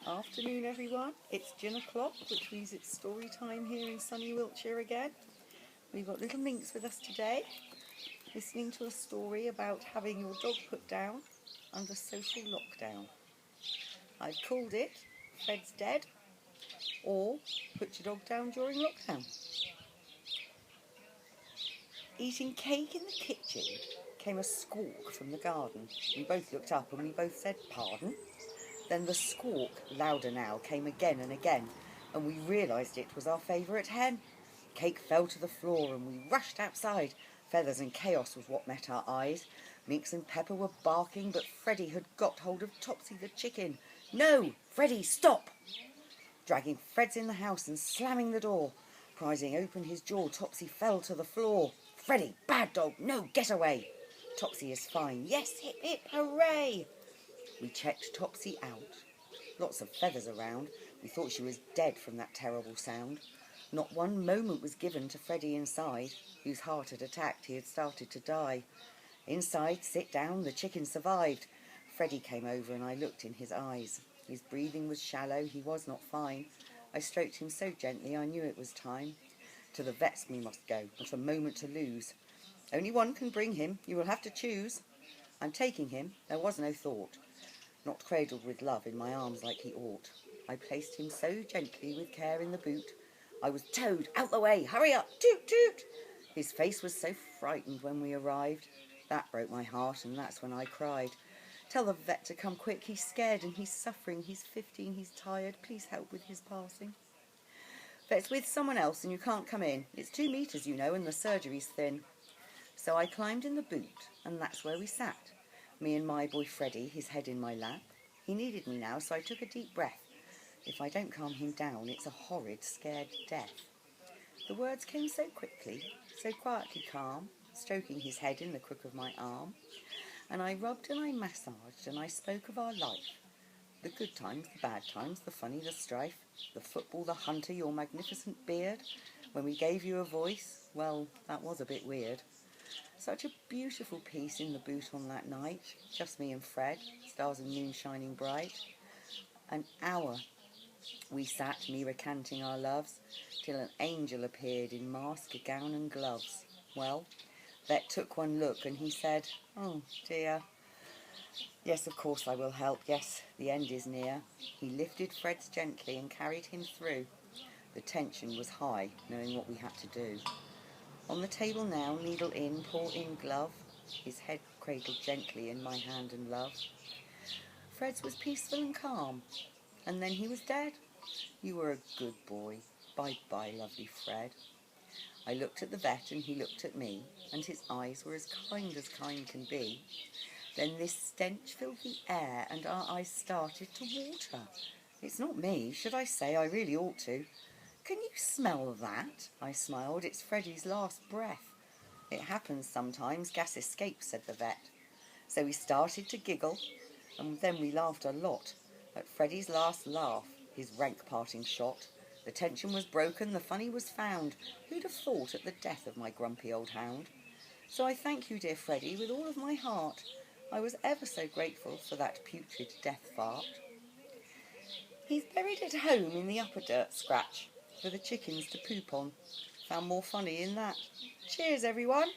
Afternoon everyone, it's gin o'clock, which means it's story time here in sunny Wiltshire again. We've got little Minx with us today, listening to a story about having your dog put down under social lockdown. I've called it Fred's Dead, or Put Your Dog Down During Lockdown. Eating cake in the kitchen came a squawk from the garden. We both looked up and we both said, "Pardon?" Then the squawk, louder now, came again and again, and we realised it was our favourite hen. Cake fell to the floor and we rushed outside. Feathers and chaos was what met our eyes. Minx and Pepper were barking, but Freddie had got hold of Topsy the chicken. "No, Freddie, stop!" Dragging Fred's in the house and slamming the door. Prizing open his jaw, Topsy fell to the floor. "Freddie, bad dog, no, get away!" "Topsy is fine. Yes, hip hip hooray!" We checked Topsy out. Lots of feathers around. We thought she was dead from that terrible sound. Not one moment was given to Freddie inside, whose heart had attacked. He had started to die. Inside, sit down, the chicken survived. Freddie came over and I looked in his eyes. His breathing was shallow, he was not fine. I stroked him so gently I knew it was time. To the vet's we must go, not a moment to lose. "Only one can bring him, you will have to choose." "I'm taking him," there was no thought. Not cradled with love in my arms like he ought. I placed him so gently with care in the boot. I was towed, out the way, hurry up, toot toot! His face was so frightened when we arrived. That broke my heart and that's when I cried. "Tell the vet to come quick, he's scared and he's suffering. He's 15, he's tired, please help with his passing." "Vet's with someone else and you can't come in. It's 2 metres, you know, and the surgery's thin." So I climbed in the boot and that's where we sat. Me and my boy Freddie, his head in my lap. He needed me now, so I took a deep breath. If I don't calm him down, it's a horrid, scared death. The words came so quickly, so quietly calm, stroking his head in the crook of my arm. And I rubbed and I massaged and I spoke of our life. The good times, the bad times, the funny, the strife, the football, the hunter, your magnificent beard. When we gave you a voice, well, that was a bit weird. Such a beautiful peace in the boot on that night, just me and Fred, stars and moon shining bright. An hour we sat, me recanting our loves, till an angel appeared in mask, gown and gloves. Well, Vet took one look and he said, "Oh dear. Yes, of course I will help. Yes, the end is near." He lifted Fred's gently and carried him through. The tension was high, knowing what we had to do. On the table now, needle in, paw in, glove, his head cradled gently in my hand and love. Fred's was peaceful and calm, and then he was dead. You were a good boy. Bye-bye, lovely Fred. I looked at the vet and he looked at me, and his eyes were as kind can be. Then this stench filled the air and our eyes started to water. "It's not me, should I say? I really ought to." "Can you smell that?" I smiled. "It's Freddie's last breath." "It happens sometimes, gas escapes," said the vet. So we started to giggle, and then we laughed a lot at Freddie's last laugh, his rank parting shot. The tension was broken, the funny was found. Who'd have thought at the death of my grumpy old hound? So I thank you, dear Freddie, with all of my heart. I was ever so grateful for that putrid death fart. He's buried at home in the upper dirt scratch, for the chickens to poop on. Found more funny in that. Cheers, everyone.